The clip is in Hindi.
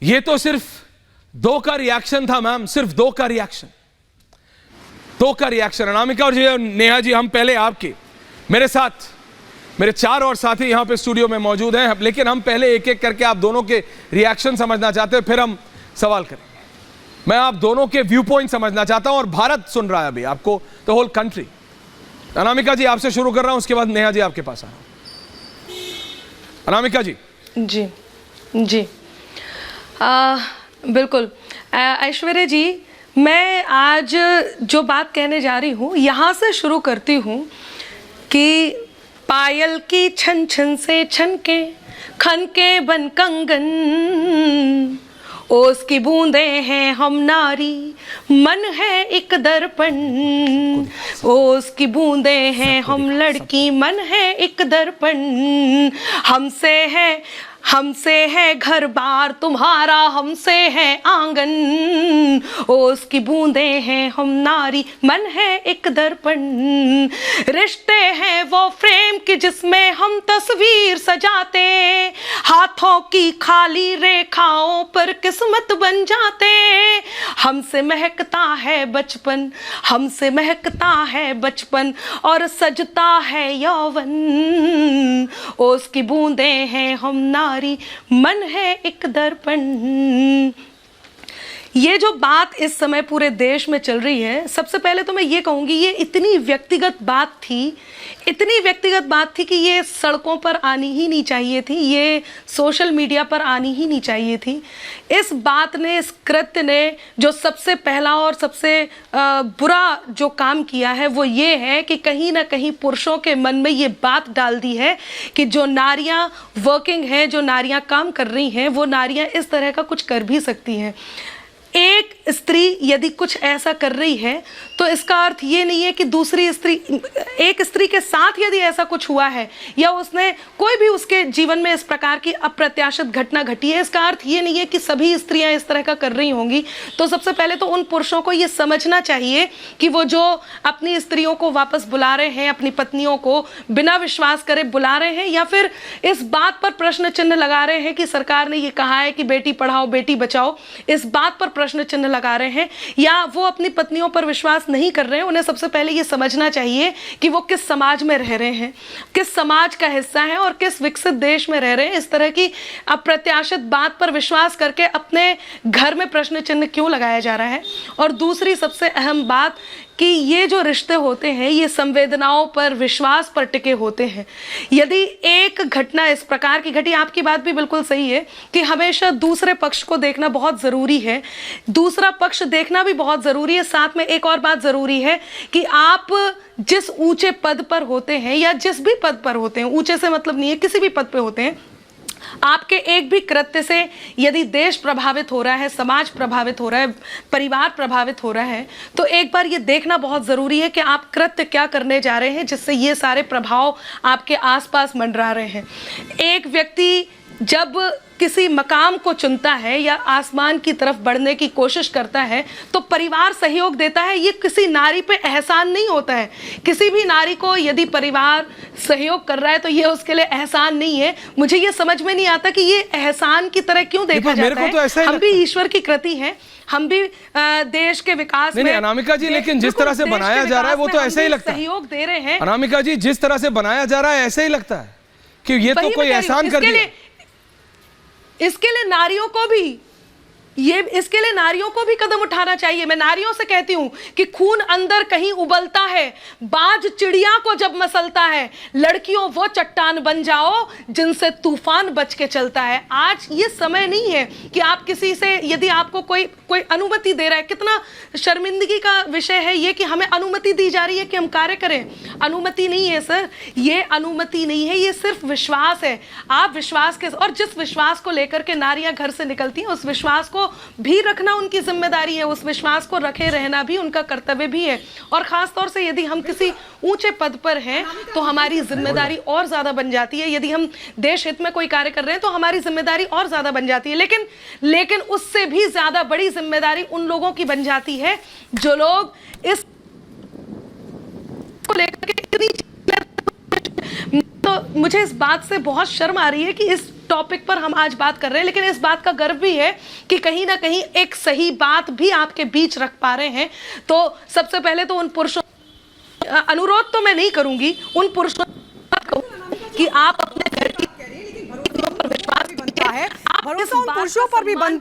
ये तो सिर्फ 2 का रिएक्शन था मैम, सिर्फ 2 का रिएक्शन, 2 का रिएक्शन। अनामिका और नेहा जी, हम पहले आपके, मेरे साथ मेरे 4 और साथी यहां पे स्टूडियो में मौजूद हैं, लेकिन हम पहले एक एक करके आप दोनों के रिएक्शन समझना चाहते हैं, फिर हम सवाल करें। मैं आप दोनों के व्यू पॉइंट समझना चाहता हूं, और भारत सुन रहा है अभी आपको, द होल कंट्री। अनामिका जी आपसे शुरू कर रहा हूं, उसके बाद नेहा जी आपके पास आ रहा हूं। अनामिका जी। जी जी बिल्कुल ऐश्वर्या जी, मैं आज जो बात कहने जा रही हूँ यहाँ से शुरू करती हूँ कि पायल की छन छन से छनके खनके बन कंगन, ओस की बूंदे हैं हम नारी, मन है एक दर्पण, ओस की बूंदे हैं हम लड़की, मन है एक दर्पण, हमसे है घर बार तुम्हारा, हमसे है आंगन, ओस की बूंदे हैं हम नारी, मन है एक दर्पण, रिश्ते हैं वो फ्रेम की जिसमें हम तस्वीर सजाते, हाथों की खाली रेखाओं पर किस्मत बन जाते, हमसे महकता है बचपन, हमसे महकता है बचपन और सजता है यौवन, ओस की बूंदे हैं हम नारी, मन है एक दर्पण। ये जो बात इस समय पूरे देश में चल रही है, सबसे पहले तो मैं ये कहूँगी, ये इतनी व्यक्तिगत बात थी, इतनी व्यक्तिगत बात थी कि ये सड़कों पर आनी ही नहीं चाहिए थी, ये सोशल मीडिया पर आनी ही नहीं चाहिए थी। इस बात ने, इस कृत्य ने जो सबसे पहला और सबसे बुरा जो काम किया है वो ये है कि कहीं ना कहीं पुरुषों के मन में ये बात डाल दी है कि जो नारियां वर्किंग हैं, जो नारियां काम कर रही हैं, वो नारियां इस तरह का कुछ कर भी सकती हैं। एक स्त्री यदि कुछ ऐसा कर रही है तो इसका अर्थ ये नहीं है कि दूसरी स्त्री, एक स्त्री के साथ यदि ऐसा कुछ हुआ है या उसने कोई भी उसके जीवन में इस प्रकार की अप्रत्याशित घटना घटी है, इसका अर्थ ये नहीं है कि सभी स्त्रियां इस तरह का कर रही होंगी। तो सबसे पहले तो उन पुरुषों को ये समझना चाहिए कि वो जो अपनी स्त्रियों को वापस बुला रहे हैं, अपनी पत्नियों को बिना विश्वास करे बुला रहे हैं, या फिर इस बात पर प्रश्न चिन्ह लगा रहे हैं कि सरकार ने ये कहा है कि बेटी पढ़ाओ बेटी बचाओ, इस बात पर प्रश्न चिन्ह लगा रहे हैं, या वो अपनी पत्नियों पर विश्वास नहीं कर रहे हैं। उन्हें सबसे पहले ये समझना चाहिए कि वो किस समाज में रह रहे हैं, किस समाज का हिस्सा है और किस विकसित देश में रह रहे हैं। इस तरह की अप्रत्याशित बात पर विश्वास करके अपने घर में प्रश्न चिन्ह क्यों लगाया जा रहा है। और दूसरी सबसे अहम बात कि ये जो रिश्ते होते हैं ये संवेदनाओं पर, विश्वास पर टिके होते हैं। यदि एक घटना इस प्रकार की घटी, आपकी बात भी बिल्कुल सही है कि हमेशा दूसरे पक्ष को देखना बहुत ज़रूरी है, दूसरा पक्ष देखना भी बहुत ज़रूरी है। साथ में एक और बात ज़रूरी है कि आप जिस ऊंचे पद पर होते हैं या जिस भी पद पर होते हैं, ऊंचे से मतलब नहीं है, किसी भी पद पे होते हैं, आपके एक भी कृत्य से यदि देश प्रभावित हो रहा है, समाज प्रभावित हो रहा है, परिवार प्रभावित हो रहा है, तो एक बार ये देखना बहुत ज़रूरी है कि आप कृत्य क्या करने जा रहे हैं जिससे ये सारे प्रभाव आपके आसपास मंडरा रहे हैं। एक व्यक्ति जब किसी मकाम को चुनता है या आसमान की तरफ बढ़ने की कोशिश करता है तो परिवार सहयोग देता है। ये किसी नारी पे एहसान नहीं होता है। किसी भी नारी को यदि परिवार सहयोग कर रहा है तो ये उसके लिए एहसान नहीं है। मुझे ये समझ में नहीं आता कि ये एहसान की तरह क्यों देखा जाता है। तो हम भी ईश्वर की कृति हैं, हम भी देश के विकास में, अनामिका जी, लेकिन जिस तरह से बनाया जा रहा है वो तो ऐसे ही लगता है, सहयोग दे रहे हैं। अनामिका जी, जिस तरह से बनाया जा रहा है ऐसे ही लगता है कि ये तो कोई एहसान कर दिया। इसके लिए नारियों को भी कदम उठाना चाहिए। मैं नारियों से कहती हूं कि खून अंदर कहीं उबलता है, बाज चिड़िया को जब मसलता है, लड़कियों वो चट्टान बन जाओ जिनसे तूफान बच के चलता है। आज ये समय नहीं है कि आप किसी से, यदि आपको कोई अनुमति दे रहा है, कितना शर्मिंदगी का विषय है ये कि हमें अनुमति दी जा रही है कि हम कार्य करें। अनुमति नहीं है सर, ये अनुमति नहीं है, ये सिर्फ विश्वास है। आप विश्वास के, और जिस विश्वास को लेकर के नारियां घर से निकलती हैं उस विश्वास को भी रखना उनकी जिम्मेदारी है, उस विश्वास को रखे रहना भी उनका कर्तव्य भी है। और खास तौर से यदि हम किसी ऊंचे पद पर हैं तो हमारी जिम्मेदारी और ज्यादा बन जाती है। यदि हम देश हित में कोई कार्य कर रहे हैं तो हमारी जिम्मेदारी और ज्यादा बन जाती है। लेकिन उससे भी ज्यादा बड़ी जिम्मेदारी उन लोगों की बन जाती है जो लोग इस को लेकर के, तो मुझे इस बात से बहुत शर्म आ रही है कि इस टॉपिक पर हम आज बात कर रहे हैं, लेकिन इस बात का गर्व भी है कि कहीं ना कहीं एक सही बात भी आपके बीच रख पा रहे हैं। तो सबसे पहले तो उन पुरुषों, अनुरोध तो मैं नहीं करूंगी, उन पुरुषों कि आप अपने घर की भरोसा उन पुरुषों पर भी बनता है, भरोसा उन पुरुषों पर भी बनता है।